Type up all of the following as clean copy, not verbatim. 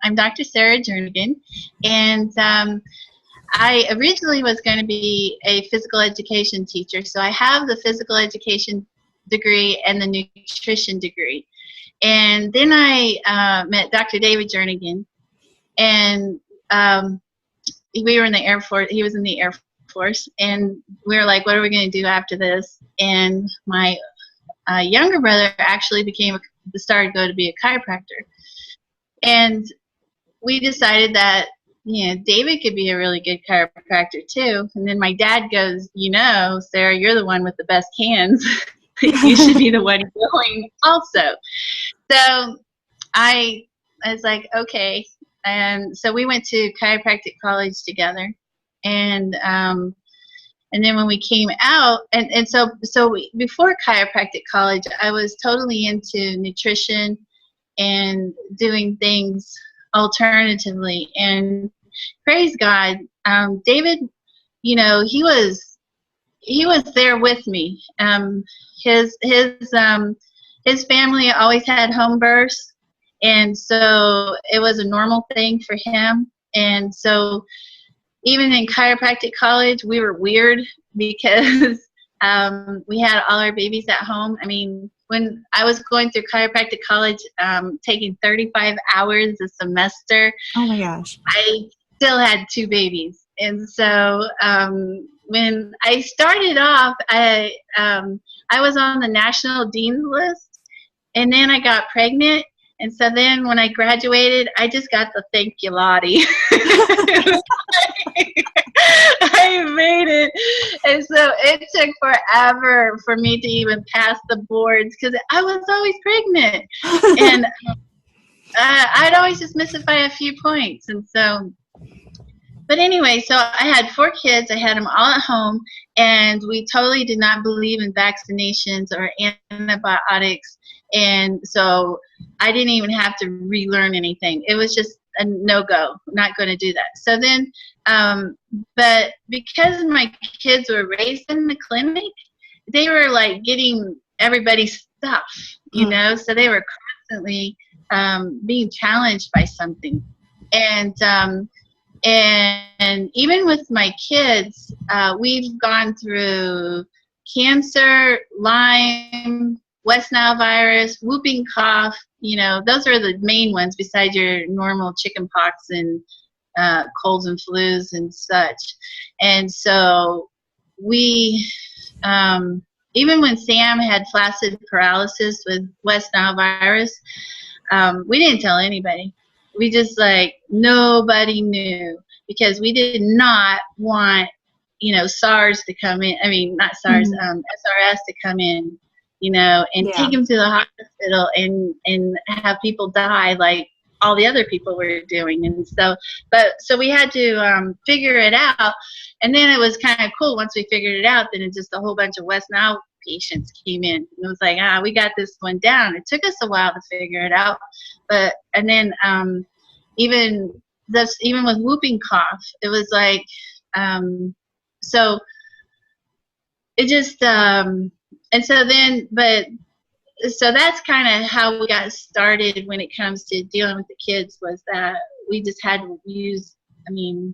I'm Dr. Sara Jernigan, and I originally was going to be a physical education teacher. So I have the physical education degree and the nutrition degree. And then I met Dr. David Jernigan, and we were in the Air Force. He was in the Air Force, and we were like, what are we going to do after this? And my younger brother actually started going to be a chiropractor. And we decided that, David could be a really good chiropractor too. And then my dad goes, Sarah, you're the one with the best hands. You should be the one going also. So I was like, okay. And so we went to chiropractic college together. And then when we came out, and so before chiropractic college, I was totally into nutrition and doing things alternatively. And praise God, David, he was there with me. His family always had home births, and so it was a normal thing for him. And so even in chiropractic college, we were weird because we had all our babies at home. I mean, when I was going through chiropractic college, taking 35 hours a semester, oh my gosh, I still had 2 babies. And so when I started off, I was on the national dean's list, and then I got pregnant. And so then when I graduated, I just got the thank you Lottie. I made it. And so it took forever for me to even pass the boards because I was always pregnant. And I'd always just miss it by a few points. And so, but anyway, so I had 4 kids. I had them all at home, and we totally did not believe in vaccinations or antibiotics. And so I didn't even have to relearn anything. It was just a no-go, not going to do that. So then, but because my kids were raised in the clinic, they were like getting everybody's stuff, so they were constantly being challenged by something. And even with my kids, we've gone through cancer, Lyme, West Nile virus, whooping cough, those are the main ones besides your normal chicken pox and colds and flus and such. And so we, even when Sam had flaccid paralysis with West Nile virus, we didn't tell anybody. We just nobody knew because we did not want, SARS to come in. I mean, not SARS, SRS to come in. And take them to the hospital and have people die like all the other people were doing. And so, so we had to figure it out. And then it was kind of cool once we figured it out. Then it just a whole bunch of West Nile patients came in. And it was like, we got this one down. It took us a while to figure it out, and then even with whooping cough, it was like so it just. And so then, so that's kind of how we got started when it comes to dealing with the kids, was that we just had to use, we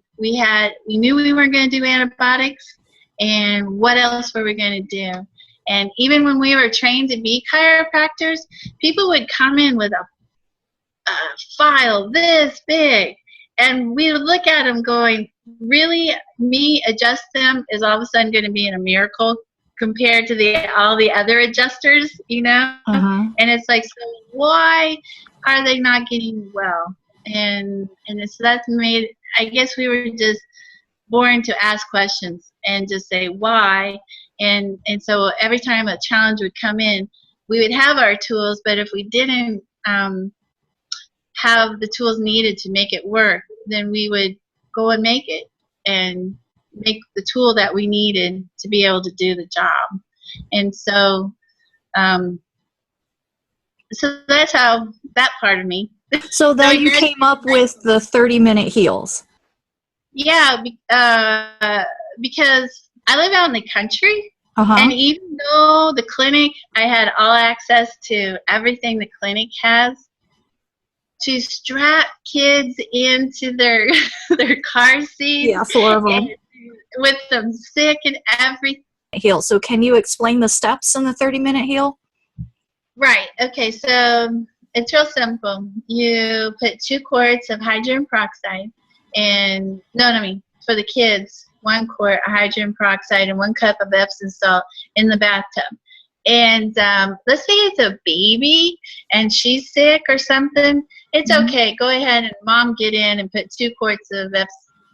knew we weren't going to do antibiotics, and what else were we going to do? And even when we were trained to be chiropractors, people would come in with a file this big, and we would look at them going, really, me adjust them is all of a sudden going to be a miracle compared to all the other adjusters, And it's like, so why are they not getting well? And so that's made, I guess we were just born to ask questions and just say why. And so every time a challenge would come in, we would have our tools, but if we didn't have the tools needed to make it work, then we would go and make it and make the tool that we needed to be able to do the job. And so so that's how that part of me. So then you came up with the 30-minute heals. Yeah, because I live out in the country, and even though the clinic, I had all access to everything the clinic has, to strap kids into their their car seats. Yeah, 4 of them. With them sick and everything. Heal. So can you explain the steps in the 30-minute heal? Right. Okay. So it's real simple. You put 2 quarts of hydrogen peroxide and for the kids, 1 quart of hydrogen peroxide and 1 cup of Epsom salt in the bathtub. And let's say it's a baby and she's sick or something. It's okay. Go ahead and mom get in and put 2 quarts of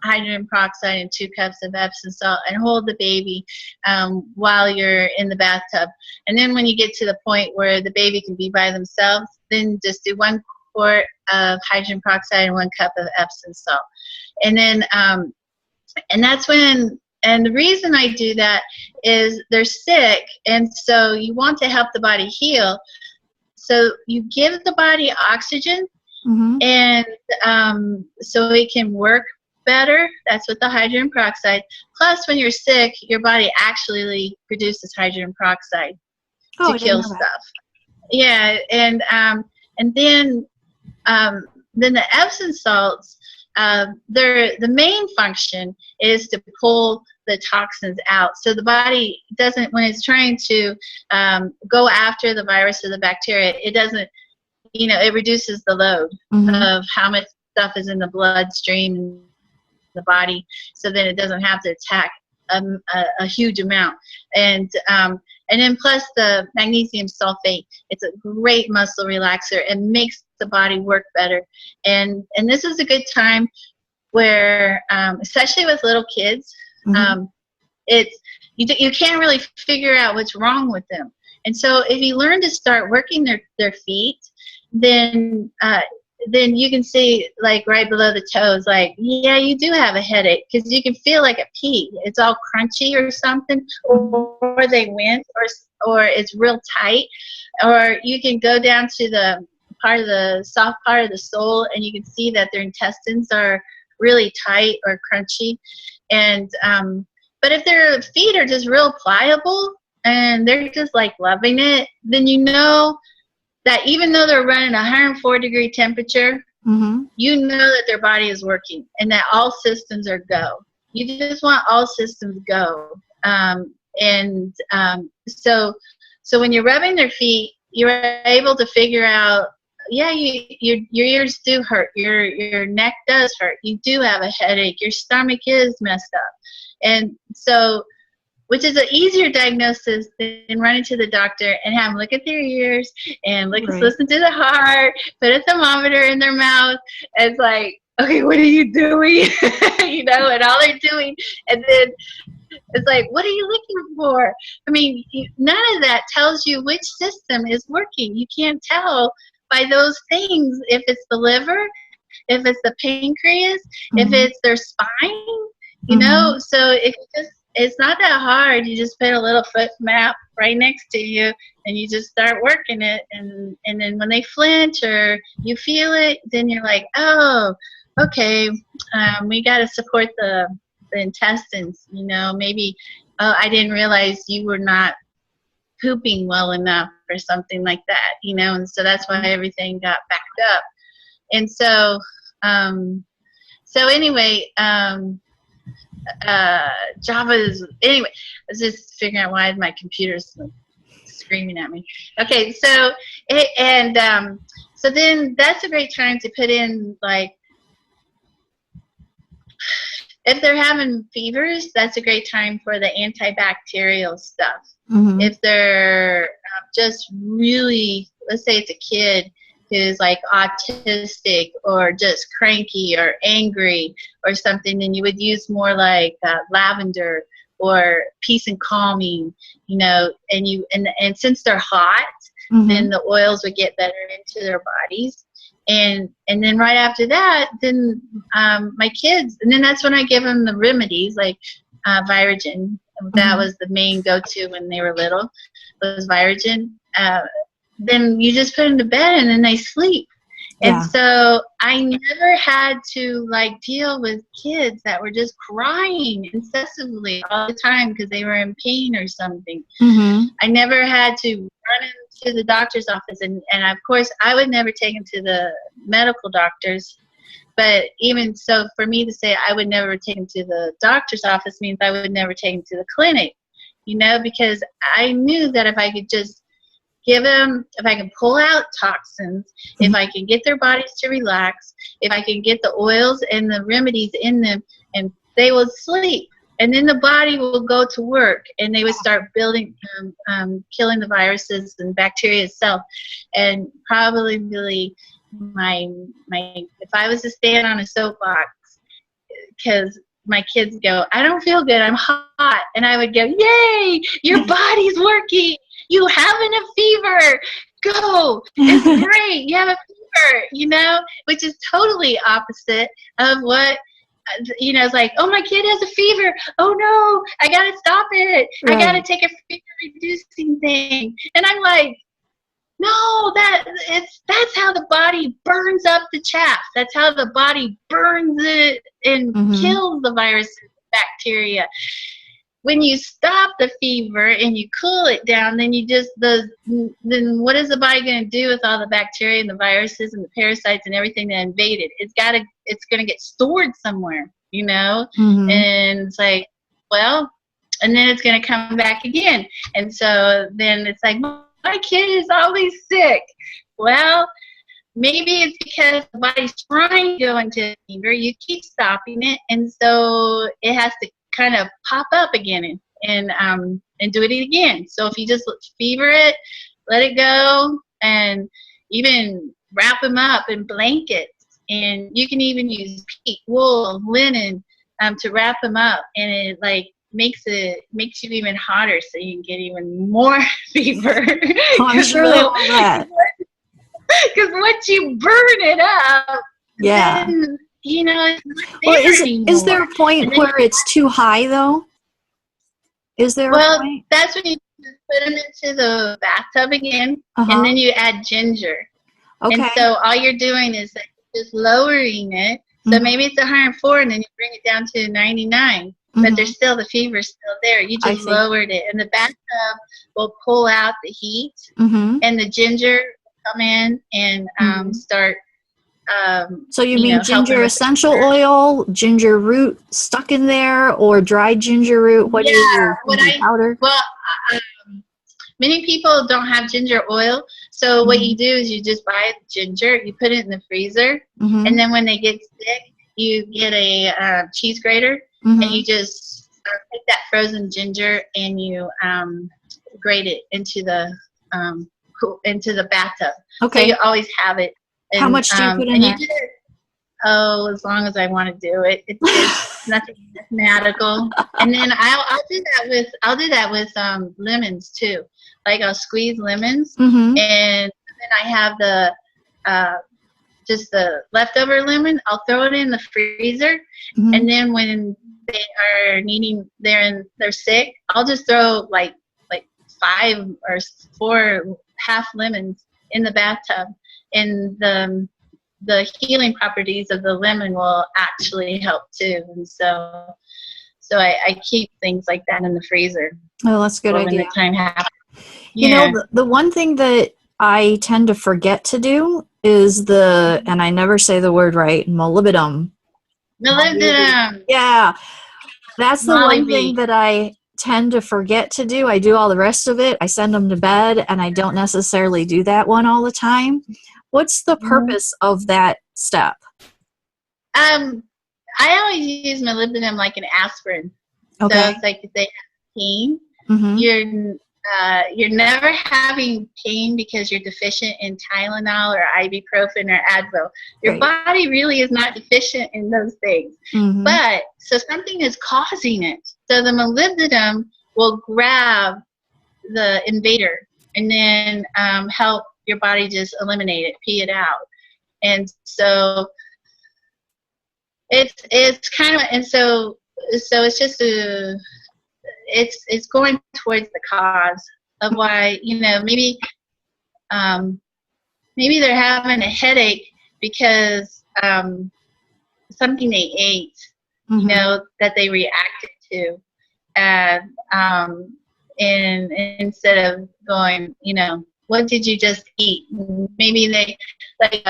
hydrogen peroxide and 2 cups of Epsom salt and hold the baby while you're in the bathtub. And then when you get to the point where the baby can be by themselves, then just do 1 quart of hydrogen peroxide and 1 cup of Epsom salt. And then, and that's when, and the reason I do that is they're sick, and so you want to help the body heal. So you give the body oxygen, and so it can work better. That's with the hydrogen peroxide. Plus, when you're sick, your body actually produces hydrogen peroxide to kill stuff. Yeah, and then the Epsom salts. The main function is to pull the toxins out. So the body doesn't, when it's trying to go after the virus or the bacteria, it doesn't, it reduces the load of how much stuff is in the bloodstream and the body, so then it doesn't have to attack a huge amount. And then plus the magnesium sulfate, it's a great muscle relaxer and makes the body work better. And this is a good time where, especially with little kids, it's you can't really figure out what's wrong with them. And so if you learn to start working their feet, then you can see, like, right below the toes, like, yeah, you do have a headache, because you can feel like a pea. It's all crunchy or something, or they wince, or it's real tight. Or you can go down to the soft part of the sole, and you can see that their intestines are really tight or crunchy. And but if their feet are just real pliable and they're just like loving it, then you know that even though they're running 104-degree temperature, you know that their body is working and that all systems are go. You just want all systems go. So when you're rubbing their feet, you're able to figure out, yeah, your ears do hurt, your neck does hurt, you do have a headache, your stomach is messed up. And so, which is an easier diagnosis than running to the doctor and have them look at their ears and listen to the heart, put a thermometer in their mouth. It's like, okay, what are you doing? And all they're doing, and then it's like, what are you looking for? I mean, none of that tells you which system is working. You can't tell by those things if it's the liver, if it's the pancreas, if it's their spine, so it's not that hard. You just put a little foot map right next to you, and you just start working it. And then when they flinch or you feel it, then you're like, oh, okay, we got to support the intestines. Maybe, oh, I didn't realize you were not pooping well enough or something like that. And so that's why everything got backed up. And so, anyway. Java is, anyway, I was just figuring out why my computer's screaming at me. Okay, so so then that's a great time to put in, like, if they're having fevers, that's a great time for the antibacterial stuff. If they're just really, let's say it's a kid who's like autistic or just cranky or angry or something, then you would use more like lavender or peace and calming, and since they're hot, then the oils would get better into their bodies. And then right after that, then my kids, and then that's when I give them the remedies, like Virogen. That was the main go-to when they were little, was Virogen. Then you just put them to bed and then they sleep. Yeah. And so I never had to, like, deal with kids that were just crying incessantly all the time because they were in pain or something. I never had to run to the doctor's office, and of course I would never take him to the medical doctors. But even so, for me to say I would never take him to the doctor's office means I would never take him to the clinic, because I knew that if I could just give them, if I can pull out toxins, if I can get their bodies to relax, if I can get the oils and the remedies in them, and they will sleep. And then the body will go to work, and they would start building, killing the viruses and bacteria itself. And probably really if I was to stand on a soapbox, because my kids go, I don't feel good, I'm hot, and I would go, yay, your body's working, you having a fever, go, it's great, you have a fever, which is totally opposite of what, it's like, oh, my kid has a fever, oh no, I gotta stop it, right. I gotta take a fever reducing thing. And I'm like, no, that's how the body burns up the chaff. That's how the body burns it and kills the viruses and bacteria. When you stop the fever and you cool it down, then then what is the body going to do with all the bacteria and the viruses and the parasites and everything that invaded? It's going to get stored somewhere, and it's like, well, and then it's going to come back again. And so then it's like, my kid is always sick. Well, maybe it's because the body's trying to go into fever. You keep stopping it, and so it has to kind of pop up again and do it again. So if you just fever it, let it go, and even wrap them up in blankets, and you can even use wool, linen to wrap them up, and it makes you even hotter, so you can get even more fever. Oh, I'm sure they want that. Because once you burn it up, then, it's not is there a point where it's too high, though? Is there a point? That's when you put them into the bathtub again, and then you add ginger. Okay. And so all you're doing is just lowering it. So maybe it's 104, and then you bring it down to 99. But there's still, the fever's still there. You just lowered it. And the bathtub will pull out the heat, and the ginger will come in and start. So you mean ginger essential oil, ginger root stuck in there, or dried ginger root? What do you use? Powder? Well, many people don't have ginger oil. So what you do is you just buy ginger, you put it in the freezer, and then when they get sick, you get a cheese grater. And you just take that frozen ginger and you grate it into the bathtub. Okay. So you always have it. And, how much do you put in there? As long as I want to do it. It's nothing mathematical. And then I'll do that with lemons too. Like I'll squeeze lemons, and then I have just the leftover lemon. I'll throw it in the freezer, and then when they are they're sick, I'll just throw like 5 or 4 half lemons in the bathtub, and the healing properties of the lemon will actually help too. And so I keep things like that in the freezer. Oh, that's a good idea. When the time happens. The one thing that I tend to forget to do is and I never say the word right, molybdenum. Molybdenum. Yeah. That's the one thing that I tend to forget to do. I do all the rest of it. I send them to bed, and I don't necessarily do that one all the time. What's the purpose of that step? I always use molybdenum like an aspirin. Okay. So it's like if they have pain, you're never having pain because you're deficient in Tylenol or ibuprofen or Advil. Your body really is not deficient in those things. But so something is causing it. So the molybdenum will grab the invader and then help your body just eliminate it, pee it out. And so it's kind of, and so it's just it's going towards the cause of why, maybe they're having a headache because something they ate, that they reacted to, and instead of going, what did you just eat? Maybe they like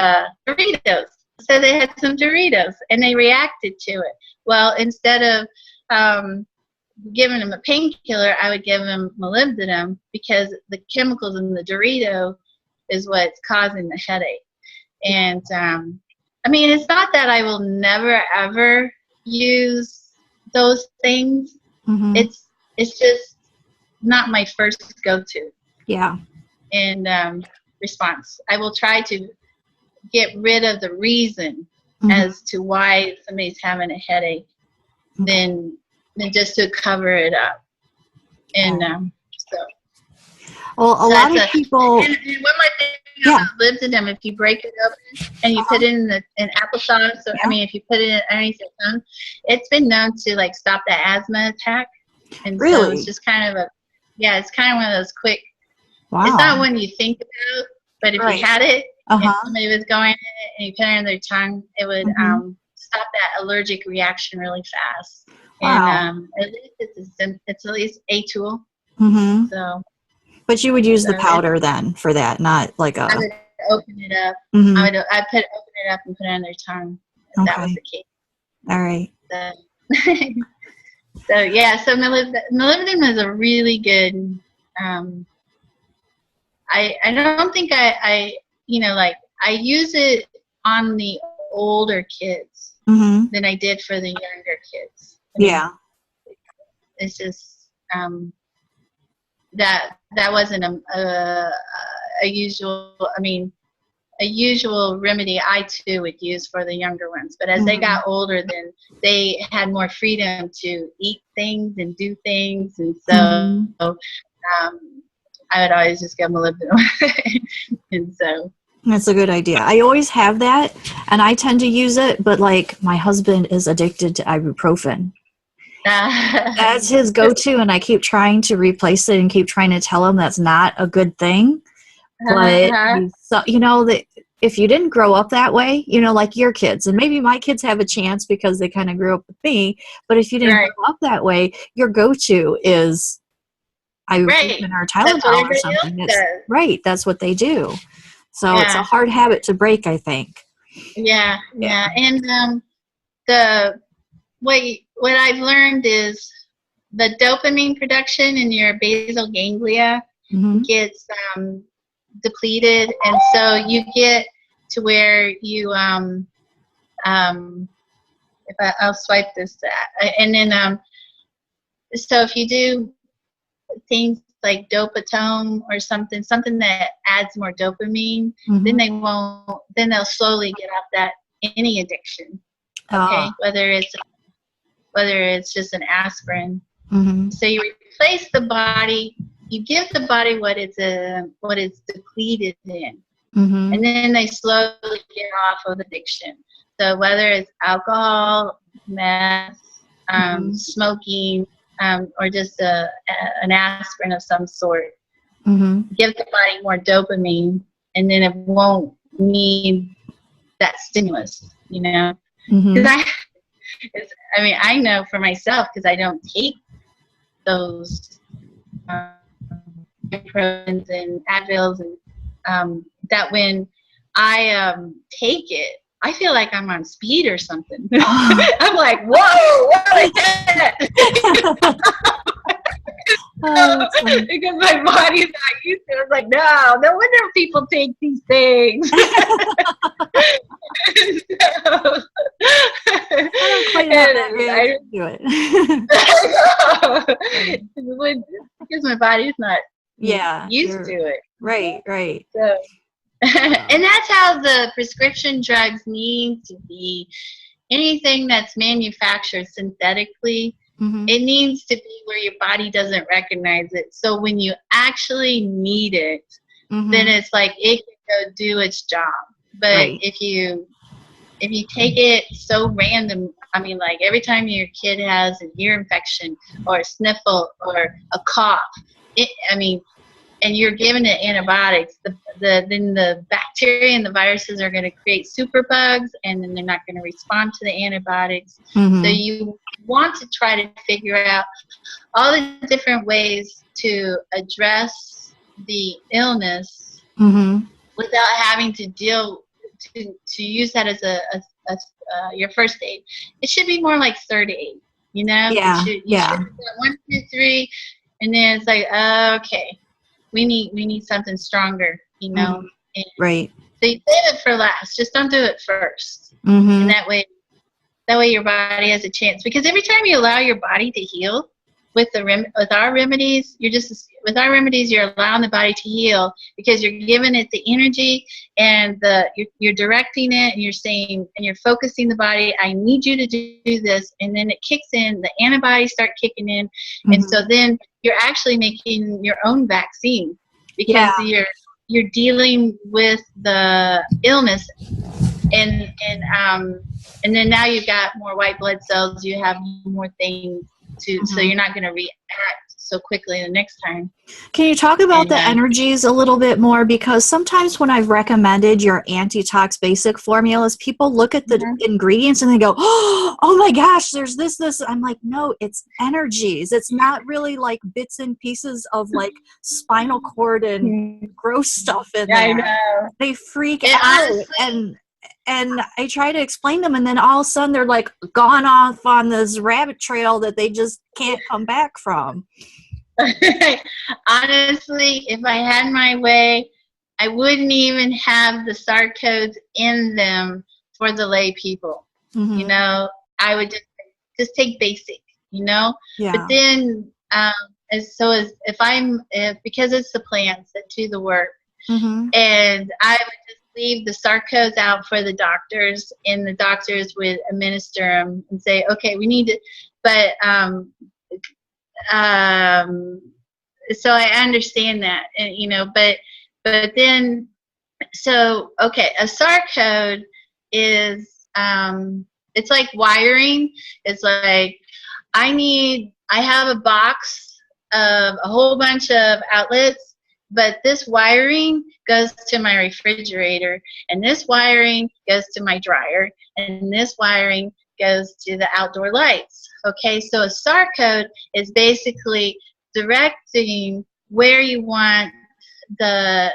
Doritos. So they had some Doritos and they reacted to it. Well, instead of giving them a painkiller, I would give them molybdenum because the chemicals in the Dorito is what's causing the headache. And I mean, it's not that I will never ever use those things. Mm-hmm. It's just not my first go-to. Yeah. And response. I will try to get rid of the reason as to why somebody's having a headache, than just to cover it up. And well, a lot of people. And one more thing about molybdenum, if you break it open and you put it in applesauce, or I mean, if you put it underneath your tongue, it's been known to like stop the asthma attack. And so it's just kind of it's kind of one of those quick. Wow. It's not one you think about, but if you had it, if somebody was going in it and you put it on their tongue, it would stop that allergic reaction really fast. Wow. And at least it's at least a tool. Mm-hmm. So. But you would use the powder then for that, not like a. I would open it up. I'd open it up and put it on their tongue. If that was the case. All right. So molybdenum is a really good. I don't think I use it on the older kids than I did for the younger kids. It's just that wasn't a usual. I mean, a usual remedy I too would use for the younger ones. But as they got older, then they had more freedom to eat things and do things, and so I would always just give molybdenum. And so. That's a good idea. I always have that, and I tend to use it, but like my husband is addicted to ibuprofen. That's his go-to, and I keep trying to replace it and keep trying to tell him that's not a good thing. But that if you didn't grow up that way, like your kids, and maybe my kids have a chance because they kind of grew up with me, but if you didn't grow up that way, your go-to is ibuprofen or Tylenol or something. That's what they do. So it's a hard habit to break, I think. Yeah. And what I've learned is the dopamine production in your basal ganglia gets depleted, and so you get to where you I'll swipe this and then so if you do things like dopatome or something that adds more dopamine, then they'll slowly get off that any addiction. Okay, whether it's just an aspirin. So you replace the body, you give the body what it's depleted in, and then they slowly get off of addiction. So whether it's alcohol, meth, smoking, or just an aspirin of some sort, give the body more dopamine, and then it won't need that stimulus, Because I know for myself, because I don't take those Proins and Advils, and that when I take it, I feel like I'm on speed or something. I'm like, whoa, what is that? Because my body's not used to it. It's like, no wonder people take these things. I don't quite have that reaction to it. Because my body's not used to it. Right. So, and that's how the prescription drugs need to be. Anything that's manufactured synthetically, it needs to be where your body doesn't recognize it. So when you actually need it, then it's like it can go do its job. But if you take it so random, I mean, like every time your kid has an ear infection or a sniffle or a cough, and you're giving it antibiotics, then the bacteria and the viruses are going to create superbugs, and then they're not going to respond to the antibiotics. So you want to try to figure out all the different ways to address the illness Mm-hmm. without having to deal to use that as a your first aid. It should be more like third aid. You know, Yeah. you should Yeah. have done 1, 2, 3, and then it's like, okay, we need something stronger. You Mm-hmm. know, and Right. so you save it for last. Just don't do it first, and Mm-hmm. that way your body has a chance. Because every time you allow your body to heal with with our remedies, you're allowing the body to heal because you're giving it the energy, and you're directing it, and you're saying, and you're focusing the body, I need you to do this, and then it kicks in, the antibodies start kicking in, and Mm-hmm. so then you're actually making your own vaccine Yeah. because you're dealing with the illness, and and then now you've got more white blood cells, you have more things so Mm-hmm. you're not going to react so quickly the next time. Can you talk about And the energies a little bit more? Because sometimes when I've recommended your antitox basic formulas, people look at the ingredients and they go, oh my gosh, there's this. I'm like, no, it's energies. It's not really like bits and pieces of like spinal cord and gross stuff in I there. know. They freak It out. honestly, And I try to explain them, and then all of a sudden they're like gone off on this rabbit trail that they just can't come back from. honestly, if I had my way, I wouldn't even have the SAR codes in them for the lay people. You Mm-hmm. know, I would just take basic. You know, but Yeah. then as if because it's the plants that do the work, Mm-hmm. and I would just leave the SAR codes out for the doctors, and the doctors would administer them and say, okay, we need to, but um, so I understand that, and but then okay, a SAR code is it's like wiring. It's like I have a box of a whole bunch of outlets, but this wiring goes to my refrigerator, and this wiring goes to my dryer, and this wiring goes to the outdoor lights. Okay, so a SAR code is basically directing where you want the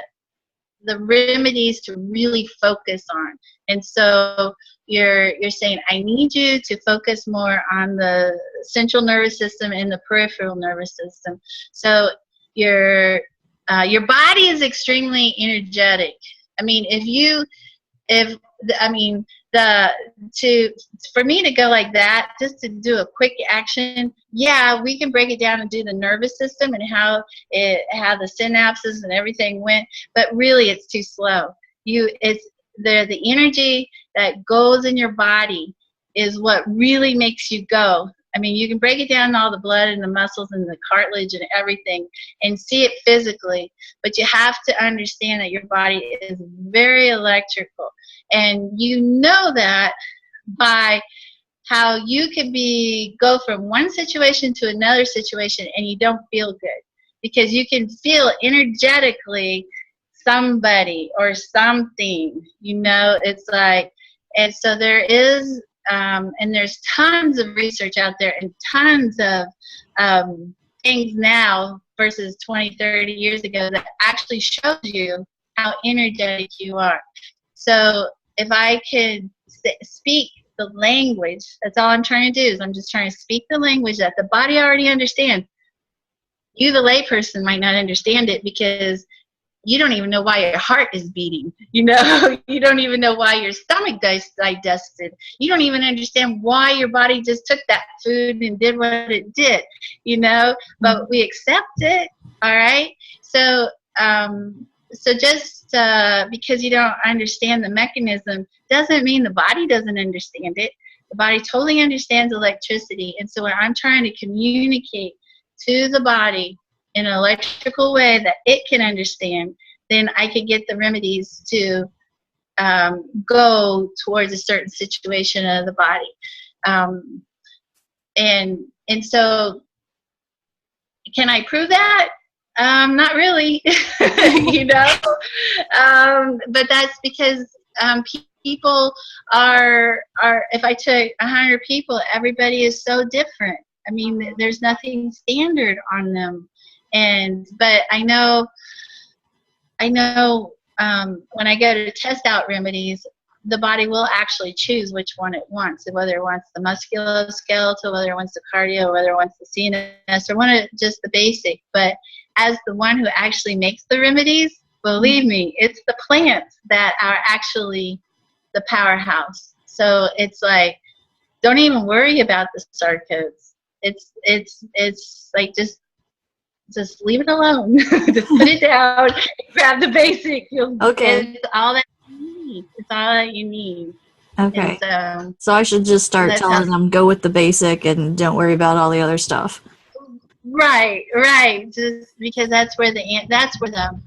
remedies to really focus on. And so you're saying, I need you to focus more on the central nervous system and the peripheral nervous system. So your body is extremely energetic. I mean, if I mean the to for me to go like that, just to do a quick action, yeah, we can break it down and do the nervous system and how the synapses and everything went, but really it's too slow. It's the energy that goes in your body is what really makes you go. I mean, you can break it down in all the blood and the muscles and the cartilage and everything and see it physically, but you have to understand that your body is very electrical. And you know that by how you can go from one situation to another situation and you don't feel good, because you can feel energetically somebody or something, it's like, and so there is and there's tons of research out there and tons of things now versus 20, 30 years ago that actually shows you how energetic you are. So if I could speak the language, that's all I'm trying to do, is I'm just trying to speak the language that the body already understands. You, the layperson, might not understand it because you don't even know why your heart is beating. You don't even know why your stomach digested. You don't even understand why your body just took that food and did what it did, but we accept it, all right? So, just because you don't understand the mechanism doesn't mean the body doesn't understand it. The body totally understands electricity. And so when I'm trying to communicate to the body in an electrical way that it can understand, then I could get the remedies to go towards a certain situation of the body. And so can I prove that? Not really, but that's because people are, if I took 100 people, everybody is so different. I mean, there's nothing standard on them. But I know I know when I go to test out remedies, the body will actually choose which one it wants, whether it wants the musculoskeletal, whether it wants the cardio, whether it wants the CNS, or one of just the basic. But as the one who actually makes the remedies, believe me, it's the plants that are actually the powerhouse. So it's like, don't even worry about the sarcodes. It's like just leave it alone. Just put it down. Grab the basic. Okay. It's all that you need. It's all that you need. Okay. And so I should just start telling them, go with the basic and don't worry about all the other stuff. Right. Just because that's the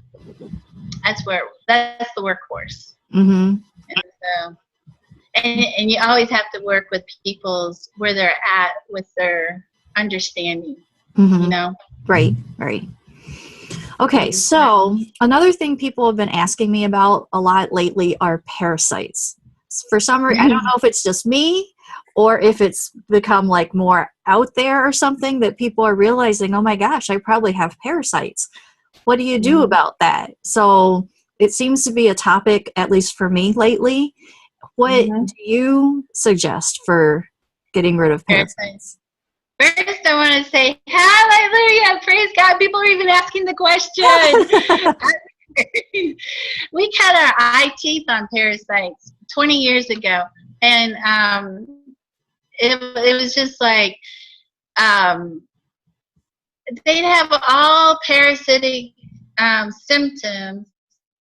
workhorse. Mm-hmm. And you always have to work with people's where they're at with their understanding. Mm-hmm. You know. Right. Okay, so another thing people have been asking me about a lot lately are parasites. For some reason, I don't know if it's just me or if it's become like more out there or something that people are realizing, oh my gosh, I probably have parasites. What do you do about that? So it seems to be a topic, at least for me lately. What do you suggest for getting rid of parasites? First, I want to say, hallelujah, praise God. People are even asking the question. We cut our eye teeth on parasites 20 years ago. And it was just like, they'd have all parasitic symptoms,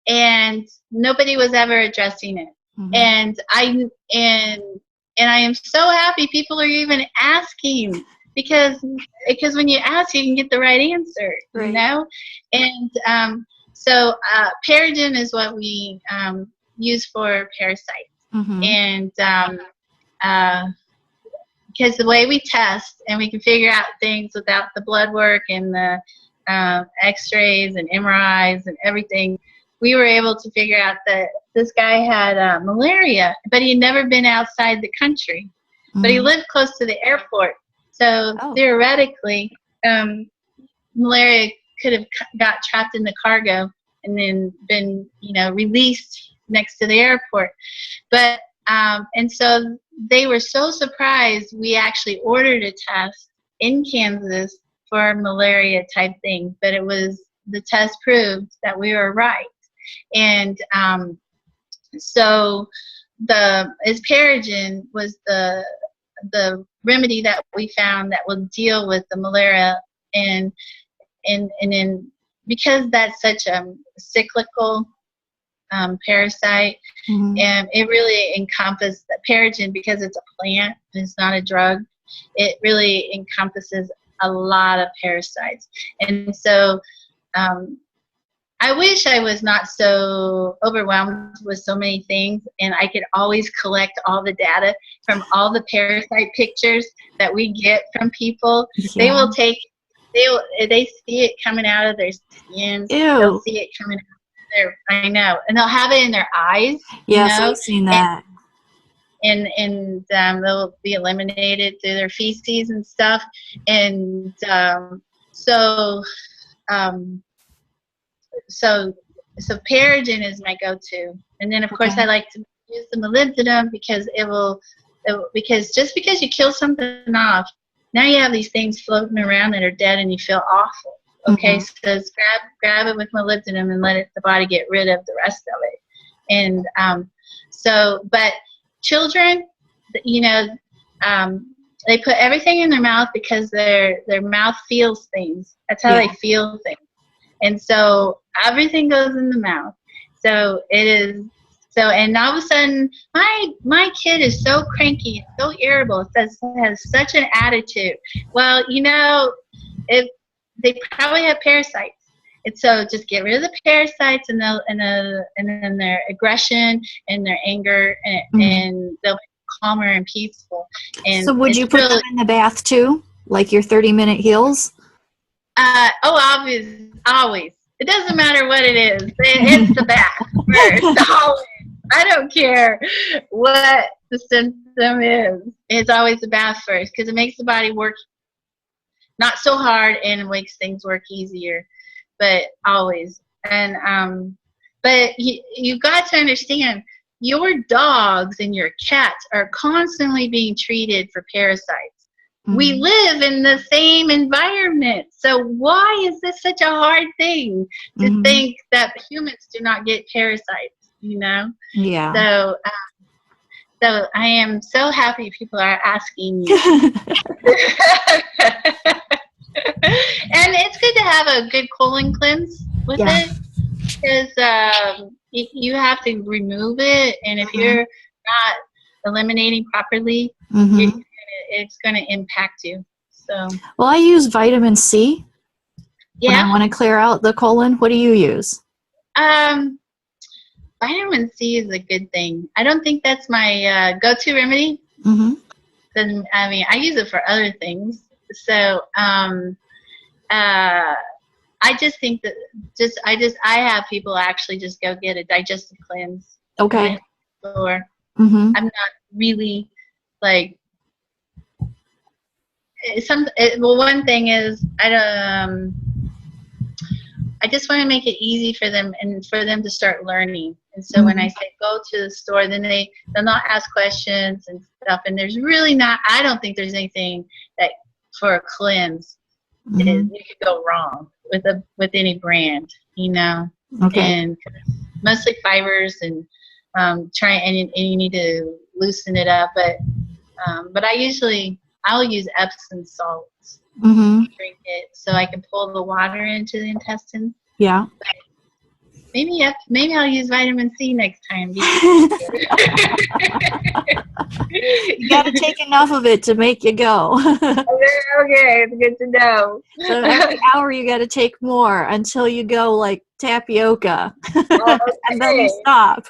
and nobody was ever addressing it. And I am so happy people are even asking, because when you ask, you can get the right answer, you know. And so Paragen is what we use for parasites, and because the way we test and we can figure out things without the blood work and the X-rays and MRIs and everything, we were able to figure out that this guy had malaria, but he'd never been outside the country. But he lived close to the airport. So theoretically, malaria could have got trapped in the cargo and then been, released next to the airport. But and so they were so surprised we actually ordered a test in Kansas for malaria type thing. But the test proved that we were right. And so Paragen was the remedy that we found that will deal with the malaria, and then because that's such a cyclical parasite, and it really encompasses the Paragen, because it's a plant and it's not a drug. It really encompasses a lot of parasites, and so I wish I was not so overwhelmed with so many things, and I could always collect all the data from all the parasite pictures that we get from people. They will they see it coming out of their skin. Ew. They'll see it coming out of their, I know, and they'll have it in their eyes. Yes, I've seen that. And they'll be eliminated through their feces and stuff. And so Paragen is my go-to, and then of course I like to use the molybdenum, because just because you kill something off, now you have these things floating around that are dead and you feel awful. Okay, so just grab it with molybdenum and let the body get rid of the rest of it. And but children, they put everything in their mouth because their mouth feels things. That's how they feel things. And so everything goes in the mouth. So it is. So, and all of a sudden, my kid is so cranky, so irritable, has such an attitude. Well, they probably have parasites. And so just get rid of the parasites and then their aggression and their anger, and they'll be calmer and peaceful. And so would you put them in the bath too, like your 30-minute heals? Always. It doesn't matter what it is. It's the bath first. Always. I don't care what the symptom is. It's always the bath first, because it makes the body work not so hard and it makes things work easier. But always, But you've got to understand, your dogs and your cats are constantly being treated for parasites. We live in the same environment. So why is this such a hard thing to think that humans do not get parasites, you know? Yeah. So I am so happy people are asking you. And it's good to have a good colon cleanse with it, because you have to remove it, and if you're not eliminating properly, it's going to impact you. So, well, I use vitamin C when I want to clear out the colon. What do you use? Vitamin C is a good thing. I don't think that's my go-to remedy. Then I mean, I use it for other things. So, I just think that I have people actually just go get a digestive cleanse. Okay. Or I'm not really like well, one thing is I just want to make it easy for them and for them to start learning. And so when I say go to the store, then they'll not ask questions and stuff. And there's really not, I don't think there's anything that for a cleanse you could go wrong with any brand, you know. Okay. And mostly fibers and and you need to loosen it up. But I'll use Epsom salts. Drink it so I can pull the water into the intestines. Yeah. Maybe I'll use vitamin C next time. You got to take enough of it to make you go. Okay, it's good to know. So every hour you got to take more until you go like tapioca, and then you stop.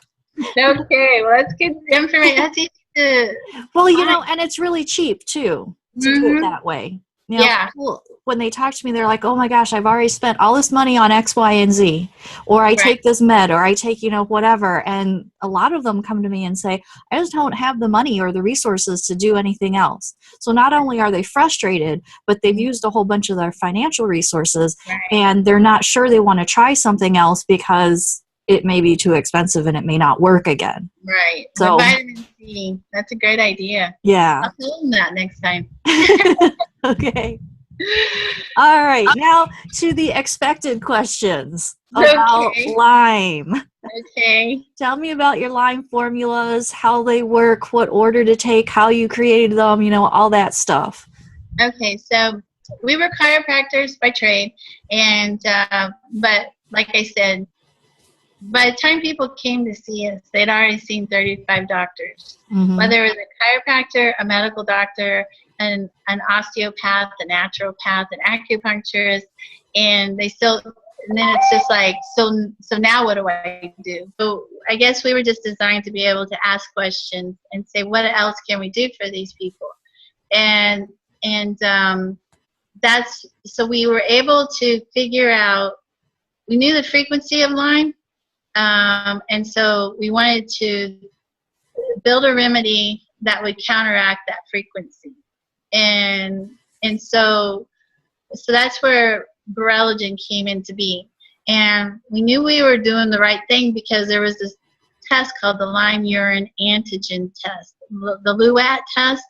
Okay, well that's good information. That's easy to. Well, you know, and it's really cheap too to do it that way. You know, people, when they talk to me, they're like, oh my gosh, I've already spent all this money on X, Y, and Z. Or I take this med, or I take, you know, whatever. And a lot of them come to me and say, I just don't have the money or the resources to do anything else. So not only are they frustrated, but they've used a whole bunch of their financial resources, and they're not sure they want to try something else because it may be too expensive and it may not work again. Right. So, the vitamin C, that's a great idea. Yeah. I'll tell them that next time. Okay. All right. Now to the expected questions about Lyme. Okay. Tell me about your Lyme formulas, how they work, what order to take, how you created them, you know, all that stuff. Okay. So we were chiropractors by trade, and but like I said, by the time people came to see us, they'd already seen 35 doctors, whether it was a chiropractor, a medical doctor, an osteopath, a naturopath, an acupuncturist, and then it's just like, so now what do I do? So I guess we were just designed to be able to ask questions and say, what else can we do for these people? And so we were able to figure out, we knew the frequency of Lyme, and so we wanted to build a remedy that would counteract that frequency. And so that's where Berylligen came into being. And we knew we were doing the right thing because there was this test called the Lyme Urine Antigen test, the LUAT test.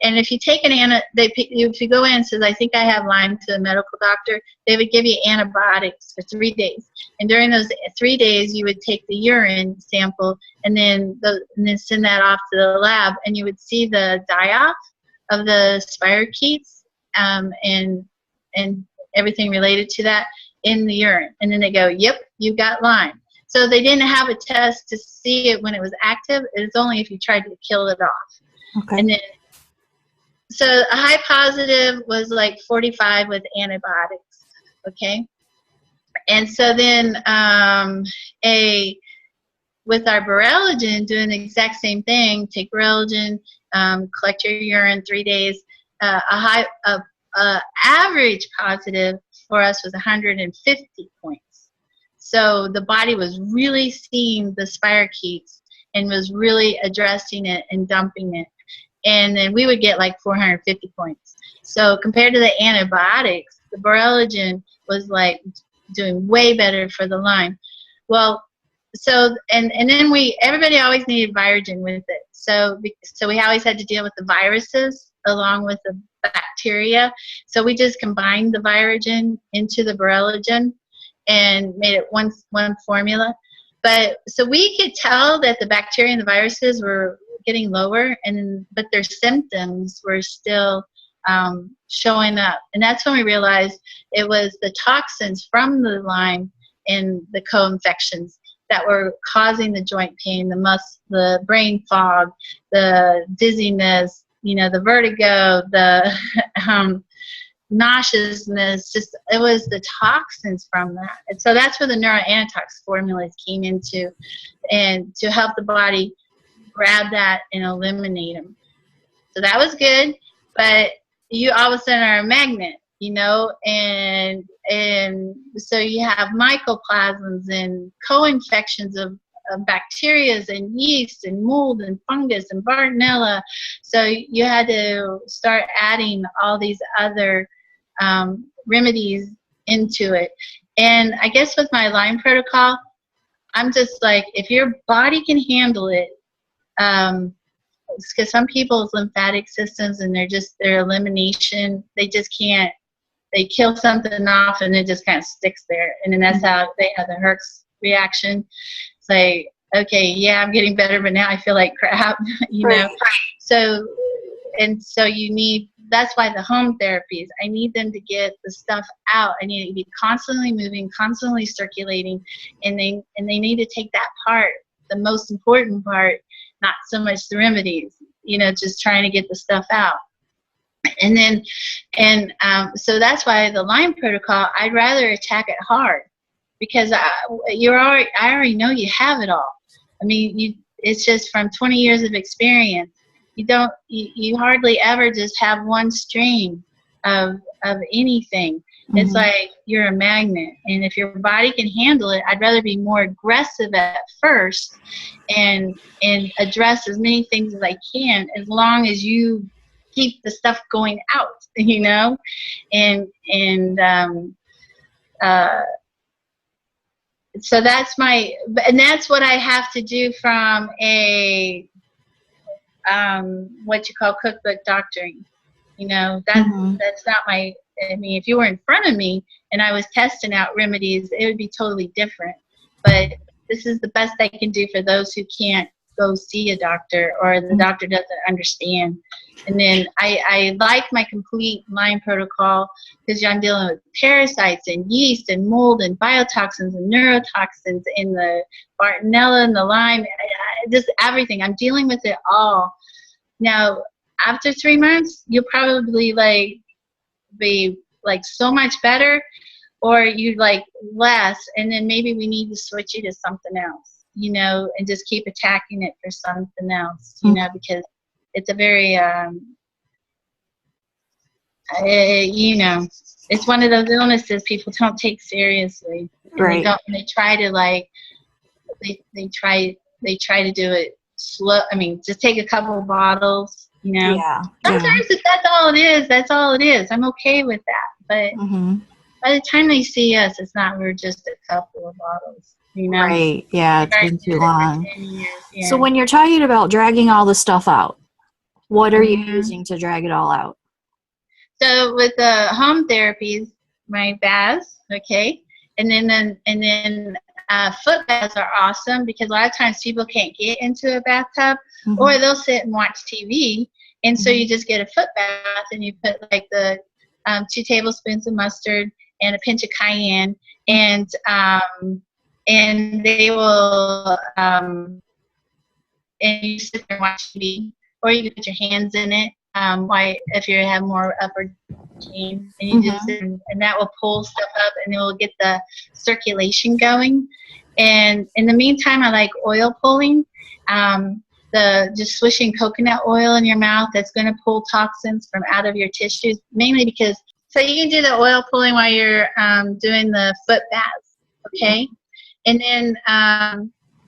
And if you take if you go in and says, I think I have Lyme, to a medical doctor, they would give you antibiotics for 3 days. And during those 3 days, you would take the urine sample and then send that off to the lab, and you would see the die-off of the spirochetes and everything related to that in the urine. And then they go, yep, you got Lyme. So they didn't have a test to see it when it was active. It's only if you tried to kill it off. Okay. And then, so a high positive was like 45 with antibiotics, okay? And so then with our Berylligen, doing the exact same thing, take Berylligen, collect your urine 3 days. Average positive for us was 150 points. So the body was really seeing the spirochetes and was really addressing it and dumping it. And then we would get like 450 points. So compared to the antibiotics, the Berylligen was like doing way better for the Lyme. Well, so and then everybody always needed Virogen with it. So we always had to deal with the viruses along with the bacteria. So we just combined the Virogen into the Borrelogen and made it one formula. But so we could tell that the bacteria and the viruses were getting lower, but their symptoms were still showing up. And that's when we realized it was the toxins from the Lyme and the co-infections that were causing the joint pain, the brain fog, the dizziness, the vertigo, the nauseousness. Just it was the toxins from that. And so that's where the neuroantox formulas came into, and to help the body grab that and eliminate them. So that was good, but you all of a sudden are a magnet, and so you have mycoplasms and co-infections of bacteria and yeast and mold and fungus and Bartonella. So you had to start adding all these other remedies into it. And I guess with my Lyme protocol, I'm just like, if your body can handle it, because some people's lymphatic systems and their elimination, they just can't. They kill something off and it just kind of sticks there, and then that's how they have the Herx reaction. It's like, okay, yeah, I'm getting better, but now I feel like crap, Right. So you need. That's why the home therapies. I need them to get the stuff out. I need it to be constantly moving, constantly circulating, and they need to take that part, the most important part, not so much the remedies. Just trying to get the stuff out. So that's why the Lyme protocol, I'd rather attack it hard, because I already know you have it all. I mean, it's just from 20 years of experience. You hardly ever just have one strain of anything. It's like you're a magnet, and if your body can handle it, I'd rather be more aggressive at first and address as many things as I can, as long as you keep the stuff going out, so that's what I have to do from a what you call cookbook doctoring. That's not my. I mean, if you were in front of me and I was testing out remedies, it would be totally different. But this is the best I can do for those who can't go see a doctor, or the doctor doesn't understand. And then I like my complete Lyme protocol, because I'm dealing with parasites and yeast and mold and biotoxins and neurotoxins and the Bartonella and the Lyme, just everything. I'm dealing with it all. Now, after 3 months, you'll probably be so much better, or you less, and then maybe we need to switch you to something else, and just keep attacking it for something else, because it's a very, it's one of those illnesses people don't take seriously. Right. They try to they try to do it slow. I mean, just take a couple of bottles, Yeah. Sometimes if that's all it is, that's all it is. I'm okay with that. But by the time they see us, it's not, we're just a couple of bottles, Right. Yeah, it's been too long. 10 years, yeah. So when you're talking about dragging all the stuff out, what are you using to drag it all out? So with the home therapies, my baths, okay, and then foot baths are awesome, because a lot of times people can't get into a bathtub, or they'll sit and watch TV, and so you just get a foot bath, and you put the 2 tablespoons of mustard and a pinch of cayenne, and they will and you sit there and watch TV, or you can put your hands in it. If you have more upper pain, and you just sit, and that will pull stuff up, and it will get the circulation going. And in the meantime, I like oil pulling. Just swishing coconut oil in your mouth, that's going to pull toxins from out of your tissues, mainly because, so you can do the oil pulling while you're doing the foot baths, okay? And then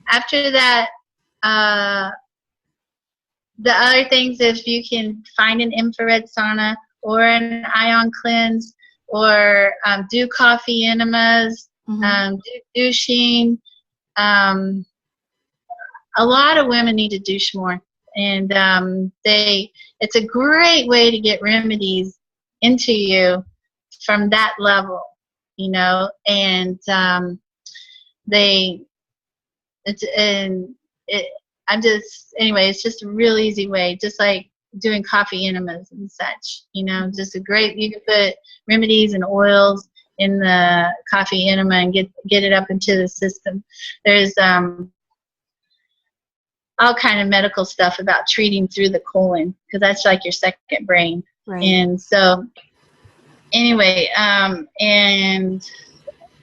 after that, the other things, if you can find an infrared sauna or an ion cleanse, or do coffee enemas, Douching. A lot of women need to douche more, and it's a great way to get remedies into you from that level, and it's just a real easy way, just like doing coffee enemas and such, just a great, you can put remedies and oils in the coffee enema and get it up into the system. There's all kind of medical stuff about treating through the colon, because that's like your second brain. Right. And so anyway, and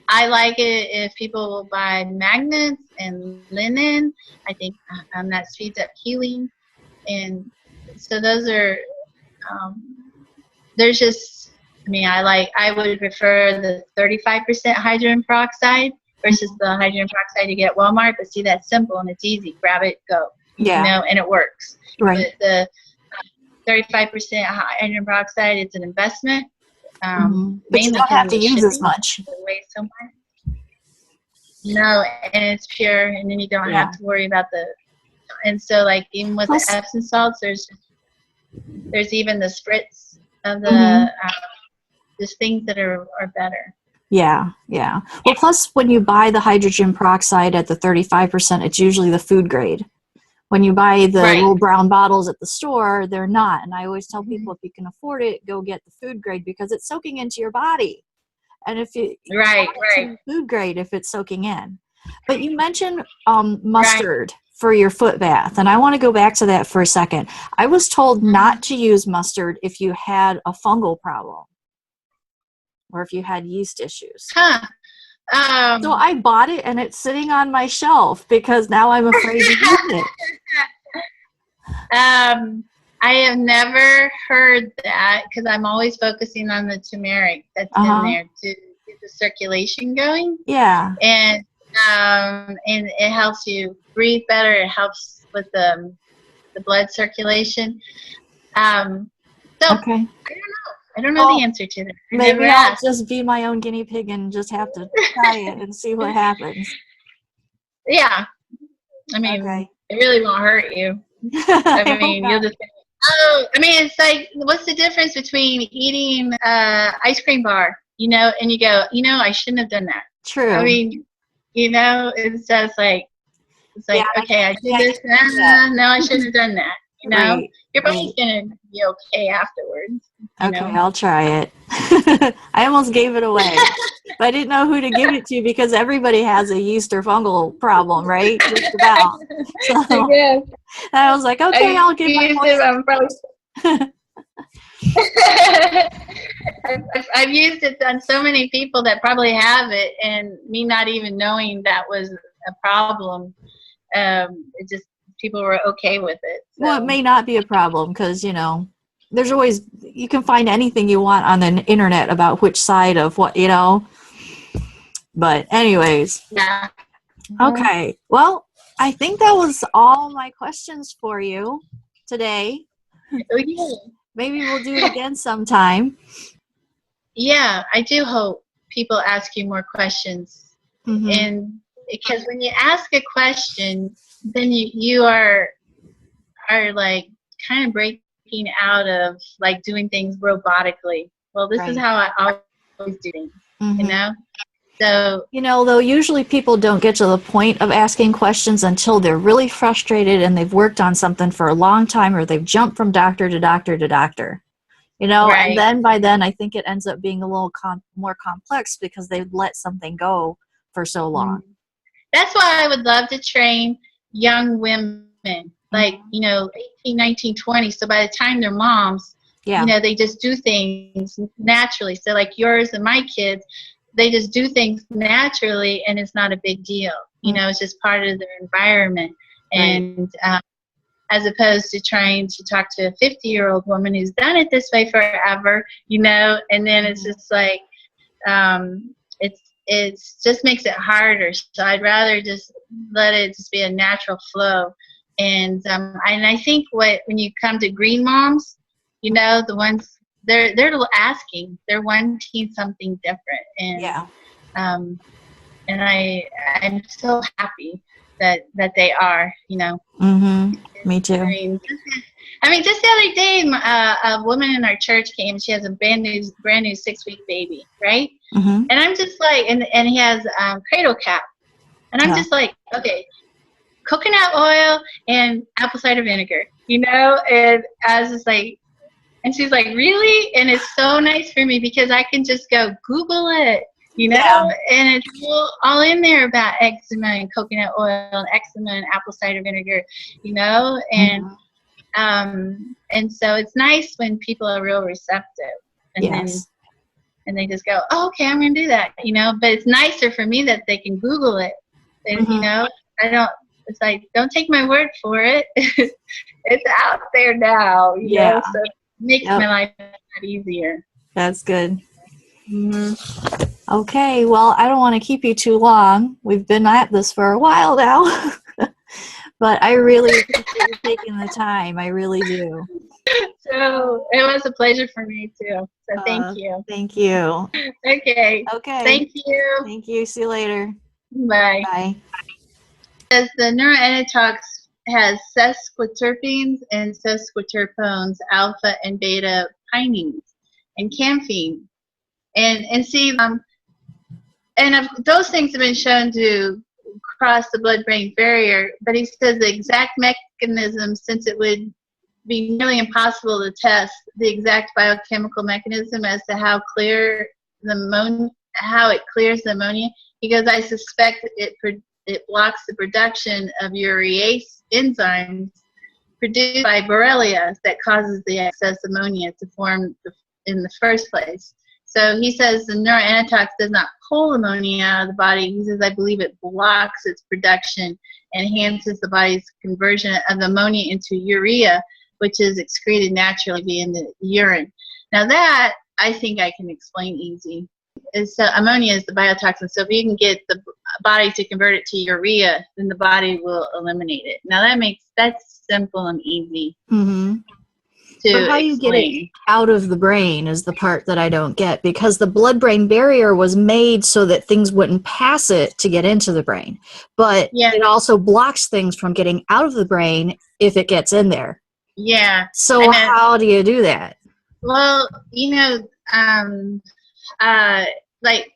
I like it if people will buy magnets and linen. I think that speeds up healing. And so those are, there's just, I would prefer the 35% hydrogen peroxide versus the hydrogen peroxide you get at Walmart. But see, that's simple and it's easy. Grab it, go. Yeah. And it works. Right. But the 35% hydrogen peroxide, it's an investment. But you don't have to use as much. So much. No, and it's pure, and then you don't have to worry about and so like even with the Epsom salts, there's even the spritz of the there's things that are better. Yeah. Well, plus when you buy the hydrogen peroxide at the 35%, it's usually the food grade. When you buy the little brown bottles at the store, they're not. And I always tell people, if you can afford it, go get the food grade, because it's soaking into your body. And if you food grade, if it's soaking in. But you mentioned mustard for your foot bath, and I want to go back to that for a second. I was told not to use mustard if you had a fungal problem or if you had yeast issues. So I bought it, and it's sitting on my shelf because now I'm afraid to use it. I have never heard that, because I'm always focusing on the turmeric that's in there to get the circulation going. Yeah. And it helps you breathe better. It helps with the blood circulation. Okay. I don't know the answer to that. Maybe I'll just be my own guinea pig and just have to try it and see what happens. Yeah. It really won't hurt you. You'll just... it's like, what's the difference between eating ice cream bar, and you go, I shouldn't have done that. True. It's just like, okay, I did this. No, I shouldn't have done that. Your body's going to be okay afterwards. Okay, I'll try it. I almost gave it away. But I didn't know who to give it to, because everybody has a yeast or fungal problem, right? Just about. So I was like, okay, I'll give my I've used it on so many people that probably have it, and me not even knowing that was a problem. It just, people were okay with it. So. Well, it may not be a problem, because, there's always, you can find anything you want on the internet about which side of what, But anyways. Yeah. Okay. Well, I think that was all my questions for you today. Maybe we'll do it again sometime. Yeah, I do hope people ask you more questions. And because when you ask a question, then you are like kind of breaking out of like doing things robotically. Well, this is how I always do things, So, though usually people don't get to the point of asking questions until they're really frustrated and they've worked on something for a long time, or they've jumped from doctor to doctor to doctor, and then by then I think it ends up being a little more complex, because they've let something go for so long. That's why I would love to train young women, like, 18, 19, 20. So by the time they're moms, they just do things naturally. So like yours and my kids, they just do things naturally, and it's not a big deal. It's just part of their environment. And as opposed to trying to talk to a 50-year-old woman who's done it this way forever, and then it's just like, it's just makes it harder. So I'd rather just let it just be a natural flow. And I think when you come to green moms, the ones, they're asking, they're wanting something different. And and I'm so happy that they are, you know. Me too. I mean, just the other day, a woman in our church came. She has a brand new 6-week baby, right? And I'm just like, and he has cradle cap, and I'm just like, okay, coconut oil and apple cider vinegar, you know. And I was just like, and she's like, really? And it's so nice for me because I can just go Google it, you know, and it's all in there about eczema and coconut oil and eczema and apple cider vinegar, you know. And so it's nice when people are real receptive, and then they just go, oh, okay, I'm going to do that, you know. But it's nicer for me that they can Google it, and, you know. It's like, don't take my word for it. It's out there now, you know, so it makes my life a lot easier. That's good. Okay, well, I don't want to keep you too long. We've been at this for a while now. But I really appreciate you taking the time. I really do. So it was a pleasure for me too. So thank you. Thank you. Okay. Thank you. Thank you. See you later. Bye. Bye. As the neuroanatox has sesquiterpenes and sesquiterpenes, alpha and beta pinene, and campheine, and see, and those things have been shown to cross the blood-brain barrier. But he says the exact mechanism, since it would be nearly impossible to test the exact biochemical mechanism as to how clear how it clears the ammonia. He goes, I suspect it blocks the production of urease enzymes produced by Borrelia that causes the excess ammonia to form in the first place. So he says the neuroanatox does not pull ammonia out of the body. He says, I believe it blocks its production and enhances the body's conversion of ammonia into urea, which is excreted naturally via the urine. Now that, I think I can explain easy. So ammonia is the biotoxin. So if you can get the body to convert it to urea, then the body will eliminate it. Now that's simple and easy. But how you get it out of the brain is the part that I don't get, because the blood-brain barrier was made so that things wouldn't pass it to get into the brain. But it also blocks things from getting out of the brain if it gets in there. Yeah. So how do you do that? Well, you know, like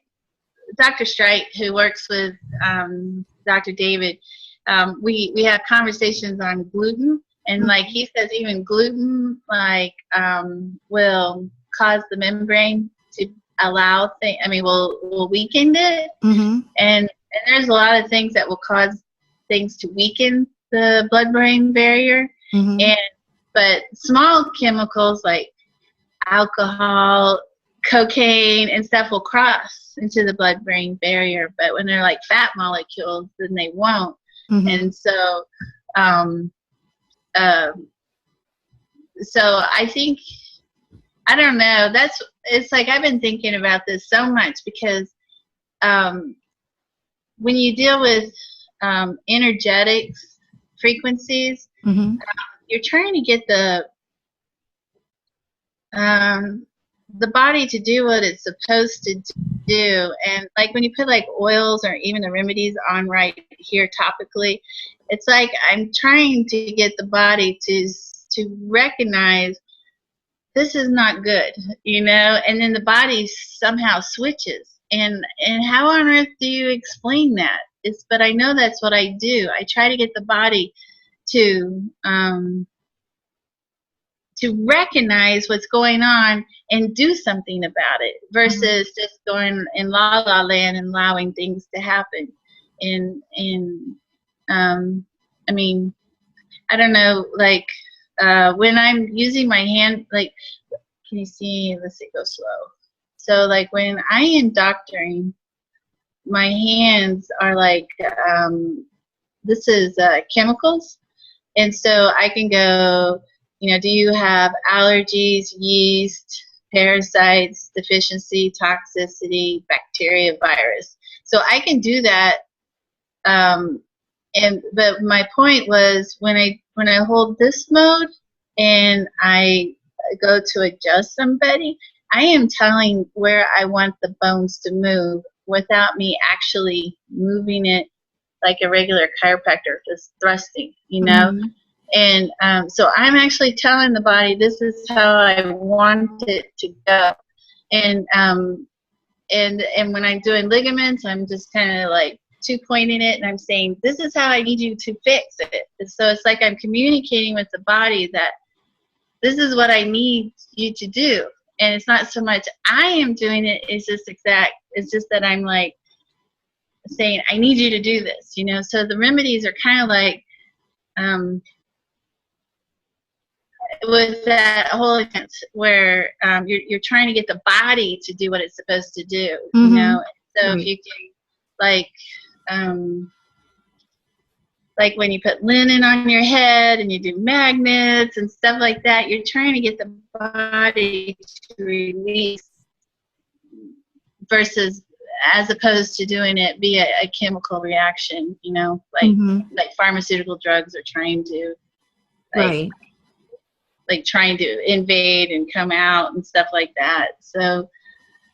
Dr. Streit, who works with Dr. David, we have conversations on gluten. And like he says, even gluten will cause the membrane to allow things. I mean, will weaken it, and there's a lot of things that will cause things to weaken the blood-brain barrier. But small chemicals like alcohol, cocaine, and stuff will cross into the blood-brain barrier. But when they're like fat molecules, then they won't. And so. So I think, I don't know, it's like I've been thinking about this so much because when you deal with energetics frequencies, you're trying to get the body to do what it's supposed to do. And like when you put like oils or even the remedies on right here topically, it's like I'm trying to get the body to recognize this is not good, you know, and then the body somehow switches. And how on earth do you explain that? But I know that's what I do. I try to get the body to recognize what's going on and do something about it versus just going in la la land and allowing things to happen. I mean, I don't know, like when I'm using my hand, like, can you see? Let's see, go slow. So like when I am doctoring, my hands are like, this is chemicals. And so I can go, you know, do you have allergies, yeast, parasites, deficiency, toxicity, bacteria, virus? So I can do that. But my point was when I hold this mode and I go to adjust somebody, I am telling where I want the bones to move without me actually moving it like a regular chiropractor, just thrusting, you know. Mhm. And so I'm actually telling the body, this is how I want it to go. And when I'm doing ligaments, I'm just kind of like 2-pointing it, and I'm saying, this is how I need you to fix it. And so it's like I'm communicating with the body that this is what I need you to do. And it's not so much I am doing it, it's just that I'm like saying, I need you to do this, you know. So the remedies are kind of like, with that whole event where you're trying to get the body to do what it's supposed to do, you know. So if Right. you can, like when you put linen on your head and you do magnets and stuff like that, you're trying to get the body to release, versus as opposed to doing it via a chemical reaction, you know, like pharmaceutical drugs are trying to, like trying to invade and come out and stuff like that. So